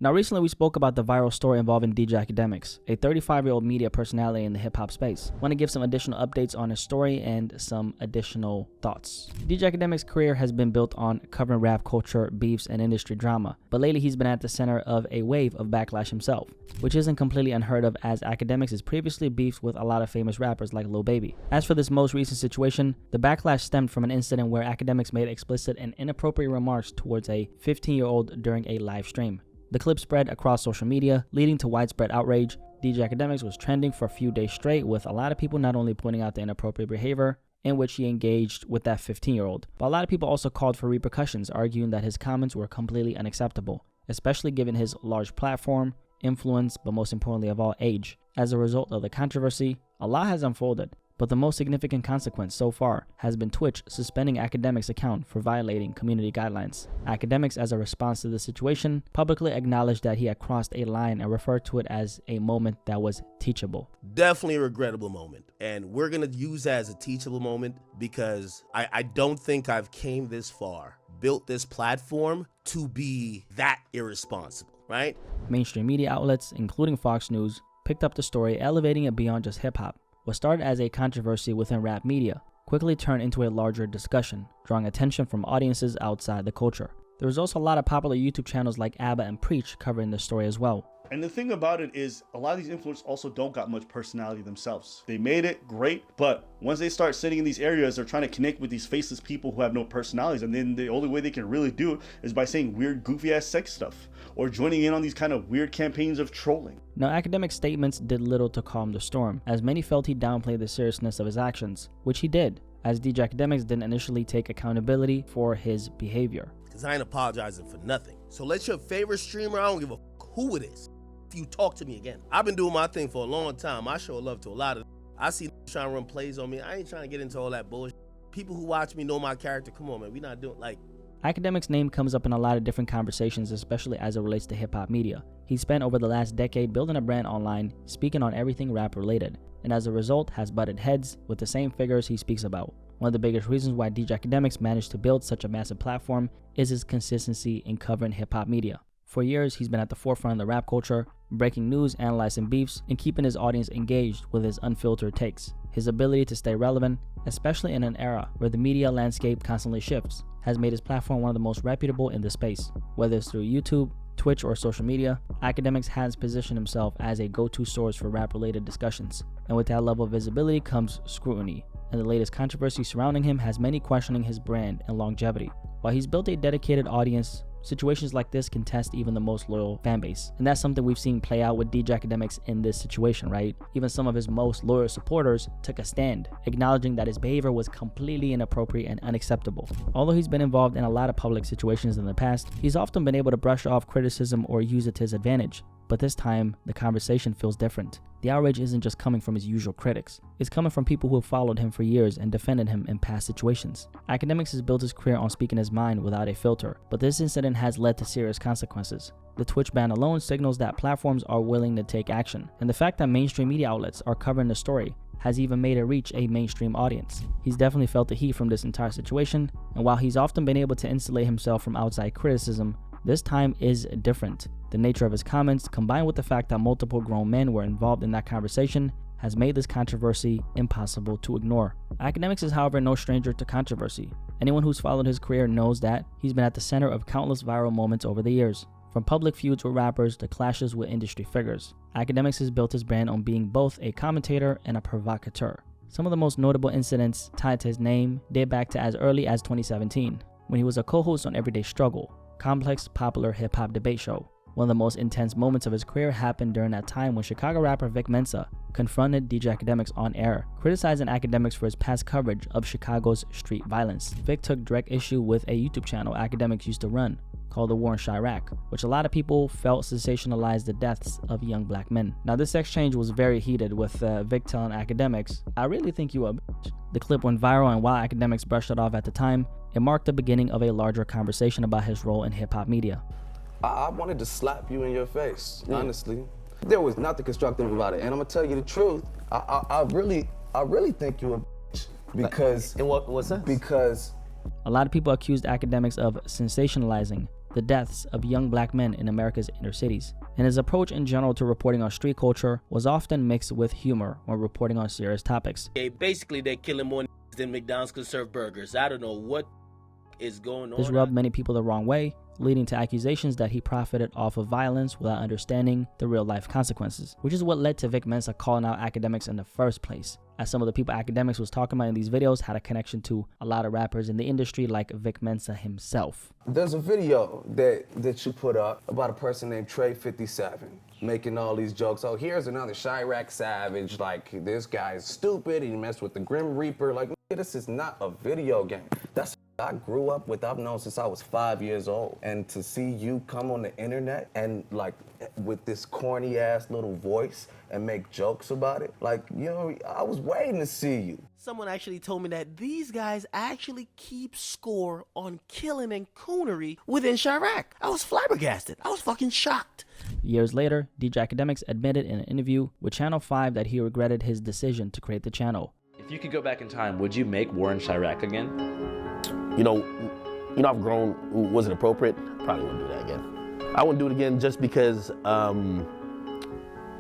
Now, recently we spoke about the viral story involving DJ Akademiks, a 35-year-old media personality in the hip-hop space. I want to give some additional updates on his story and some additional thoughts. DJ Akademiks' career has been built on covering rap culture, beefs, and industry drama, but lately he's been at the center of a wave of backlash himself, which isn't completely unheard of as Akademiks is previously beefed with a lot of famous rappers like Lil Baby. As for this most recent situation, the backlash stemmed from an incident where Akademiks made explicit and inappropriate remarks towards a 15-year-old during a live stream. The clip spread across social media, leading to widespread outrage. DJ Akademiks was trending for a few days straight, with a lot of people not only pointing out the inappropriate behavior in which he engaged with that 15-year-old, but a lot of people also called for repercussions, arguing that his comments were completely unacceptable, especially given his large platform, influence, but most importantly of all, age. As a result of the controversy, a lot has unfolded, but the most significant consequence so far has been Twitch suspending Akademiks' account for violating community guidelines. Akademiks, as a response to the situation, publicly acknowledged that he had crossed a line and referred to it as a moment that was teachable. Definitely a regrettable moment, and we're gonna use that as a teachable moment because I don't think I've came this far, built this platform to be that irresponsible, right? Mainstream media outlets, including Fox News, picked up the story, elevating it beyond just hip-hop. What started as a controversy within rap media quickly turned into a larger discussion, drawing attention from audiences outside the culture. There was also a lot of popular YouTube channels like Abba and Preach covering the story as well. And the thing about it is, a lot of these influencers also don't got much personality themselves. They made it great, but once they start sitting in these areas, they're trying to connect with these faceless people who have no personalities. And then the only way they can really do it is by saying weird, goofy ass sex stuff or joining in on these kind of weird campaigns of trolling. Now, Akademiks' statements did little to calm the storm, as many felt he downplayed the seriousness of his actions, which he did, as DJ Akademiks didn't initially take accountability for his behavior. Because I ain't apologizing for nothing. So let your favorite streamer, I don't give a who it is, if you talk to me again. I've been doing my thing for a long time. I show love to a lot of, I see trying to run plays on me. I ain't trying to get into all that bullshit. People who watch me know my character. Come on, man, we not doing like. Akademiks' name comes up in a lot of different conversations, especially as it relates to hip-hop media. He spent over the last decade building a brand online, speaking on everything rap-related, and as a result has butted heads with the same figures he speaks about. One of the biggest reasons why DJ Akademiks managed to build such a massive platform is his consistency in covering hip-hop media. For years, he's been at the forefront of the rap culture, breaking news, analyzing beefs, and keeping his audience engaged with his unfiltered takes. His ability to stay relevant, especially in an era where the media landscape constantly shifts, has made his platform one of the most reputable in the space. Whether it's through YouTube, Twitch, or social media, Akademiks has positioned himself as a go-to source for rap-related discussions. And with that level of visibility comes scrutiny, and the latest controversy surrounding him has many questioning his brand and longevity. While he's built a dedicated audience, situations like this can test even the most loyal fanbase. And that's something we've seen play out with DJ Akademiks in this situation, right? Even some of his most loyal supporters took a stand, acknowledging that his behavior was completely inappropriate and unacceptable. Although he's been involved in a lot of public situations in the past, he's often been able to brush off criticism or use it to his advantage. But this time, the conversation feels different. The outrage isn't just coming from his usual critics. It's coming from people who have followed him for years and defended him in past situations. Akademiks has built his career on speaking his mind without a filter, but this incident has led to serious consequences. The Twitch ban alone signals that platforms are willing to take action, and the fact that mainstream media outlets are covering the story has even made it reach a mainstream audience. He's definitely felt the heat from this entire situation, and while he's often been able to insulate himself from outside criticism, this time is different. The nature of his comments, combined with the fact that multiple grown men were involved in that conversation, has made this controversy impossible to ignore. Akademiks is, however, no stranger to controversy. Anyone who's followed his career knows that he's been at the center of countless viral moments over the years. From public feuds with rappers to clashes with industry figures, Akademiks has built his brand on being both a commentator and a provocateur. Some of the most notable incidents tied to his name date back to as early as 2017, when he was a co-host on Everyday Struggle, Complex's popular hip-hop debate show. One of the most intense moments of his career happened during that time when Chicago rapper Vic Mensa confronted DJ Akademiks on air, criticizing Akademiks for his past coverage of Chicago's street violence. Vic took direct issue with a YouTube channel Akademiks used to run, called The War in Chirac, which a lot of people felt sensationalized the deaths of young black men. Now, this exchange was very heated, with Vic telling Akademiks, "I really think you a bitch." The clip went viral, and while Akademiks brushed it off at the time, it marked the beginning of a larger conversation about his role in hip-hop media. I wanted to slap you in your face, honestly. There was nothing constructive about it, and I'm gonna tell you the truth. I really think you're a bitch because. In what sense? Because a lot of people accused Akademiks of sensationalizing the deaths of young black men in America's inner cities. And his approach in general to reporting on street culture was often mixed with humor when reporting on serious topics. Basically, they're killing more than McDonald's can serve burgers. I don't know what is going on. This rubbed many people the wrong way, leading to accusations that he profited off of violence without understanding the real-life consequences, which is what led to Vic Mensa calling out Akademiks in the first place, as some of the people Akademiks was talking about in these videos had a connection to a lot of rappers in the industry like Vic Mensa himself. There's a video that you put up about a person named Trey 57 making all these jokes. Oh, here's another Chirac Savage, like this guy's stupid, he messed with the Grim Reaper. Like, this is not a video game. That's I grew up with, I've known since I was 5 years old. And to see you come on the internet and like with this corny ass little voice and make jokes about it, like, you know, I was waiting to see you. Someone actually told me that these guys actually keep score on killing and coonery within Chirac. I was flabbergasted. I was fucking shocked. Years later, DJ Akademiks admitted in an interview with Channel 5 that he regretted his decision to create the channel. If you could go back in time, would you make War in Chirac again? You know, I've grown. Was it appropriate? Probably wouldn't do that again. I wouldn't do it again just because I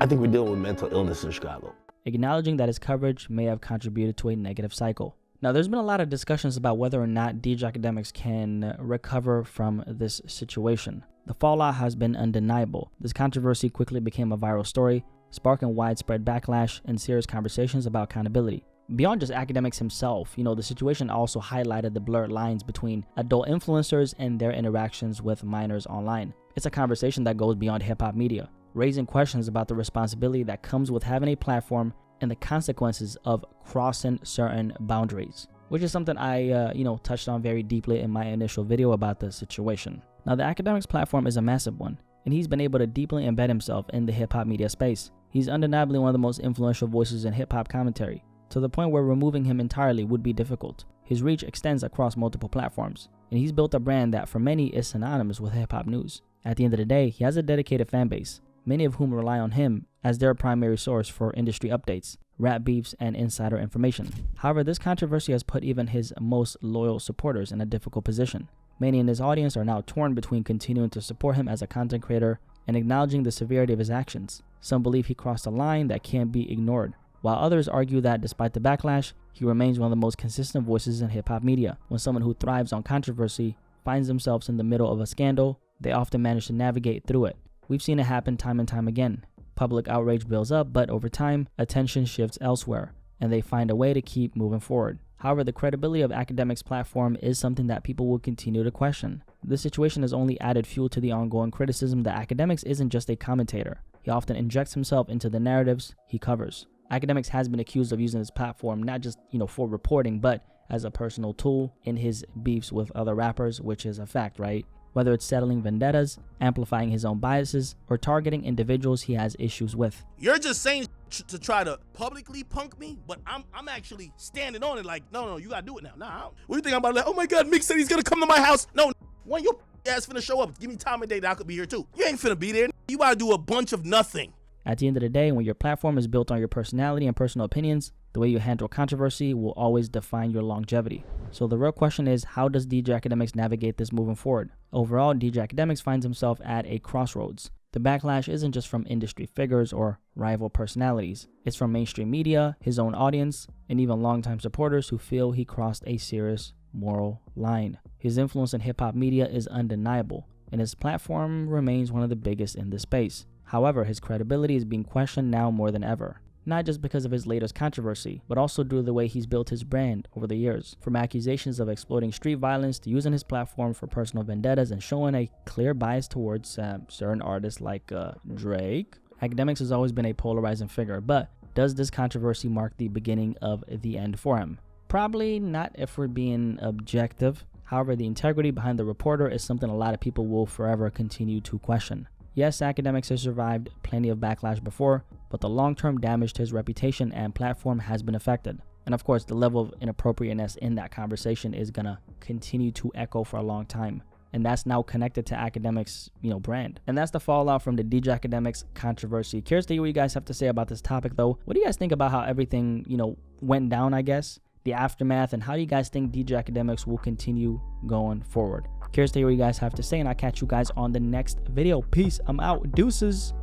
think we're dealing with mental illness in Chicago. Acknowledging that his coverage may have contributed to a negative cycle. Now, there's been a lot of discussions about whether or not DJ Akademiks can recover from this situation. The fallout has been undeniable. This controversy quickly became a viral story, sparking widespread backlash and serious conversations about accountability. Beyond just Akademiks himself, the situation also highlighted the blurred lines between adult influencers and their interactions with minors online. It's a conversation that goes beyond hip-hop media, raising questions about the responsibility that comes with having a platform and the consequences of crossing certain boundaries, which is something I touched on very deeply in my initial video about the situation. Now, the Akademiks platform is a massive one, and he's been able to deeply embed himself in the hip-hop media space. He's undeniably one of the most influential voices in hip-hop commentary, to the point where removing him entirely would be difficult. His reach extends across multiple platforms, and he's built a brand that for many is synonymous with hip-hop news. At the end of the day, he has a dedicated fan base, many of whom rely on him as their primary source for industry updates, rap beefs, and insider information. However, this controversy has put even his most loyal supporters in a difficult position. Many in his audience are now torn between continuing to support him as a content creator and acknowledging the severity of his actions. Some believe he crossed a line that can't be ignored, while others argue that despite the backlash, he remains one of the most consistent voices in hip-hop media. When someone who thrives on controversy finds themselves in the middle of a scandal, they often manage to navigate through it. We've seen it happen time and time again. Public outrage builds up, but over time, attention shifts elsewhere, and they find a way to keep moving forward. However, the credibility of Akademiks' platform is something that people will continue to question. This situation has only added fuel to the ongoing criticism that Akademiks isn't just a commentator. He often injects himself into the narratives he covers. Akademiks has been accused of using his platform not just, for reporting, but as a personal tool in his beefs with other rappers, which is a fact, right? Whether it's settling vendettas, amplifying his own biases, or targeting individuals he has issues with. You're just saying to try to publicly punk me, but I'm actually standing on it like, no, you gotta do it now. Nah, what do you think about that? Oh my God, Mick said he's gonna come to my house. No, when your ass finna show up, give me time and day that I could be here too. You ain't finna be there. You gotta do a bunch of nothing. At the end of the day, when your platform is built on your personality and personal opinions, the way you handle controversy will always define your longevity. So the real question is, how does DJ Akademiks navigate this moving forward? Overall, DJ Akademiks finds himself at a crossroads. The backlash isn't just from industry figures or rival personalities. It's from mainstream media, his own audience, and even longtime supporters who feel he crossed a serious moral line. His influence in hip-hop media is undeniable, and his platform remains one of the biggest in this space. However, his credibility is being questioned now more than ever. Not just because of his latest controversy, but also due to the way he's built his brand over the years. From accusations of exploiting street violence to using his platform for personal vendettas and showing a clear bias towards certain artists like Drake. Akademiks has always been a polarizing figure, but does this controversy mark the beginning of the end for him? Probably not if we're being objective. However, the integrity behind the reporter is something a lot of people will forever continue to question. Yes, Akademiks has survived plenty of backlash before, but the long-term damage to his reputation and platform has been affected. And of course, the level of inappropriateness in that conversation is gonna continue to echo for a long time. And that's now connected to Akademiks' brand. And that's the fallout from the DJ Akademiks controversy. Curious to hear what you guys have to say about this topic though. What do you guys think about how everything, went down, I guess? The aftermath, and how do you guys think DJ Akademiks will continue going forward? Curious to hear what you guys have to say, and I'll catch you guys on the next video. Peace. I'm out. Deuces.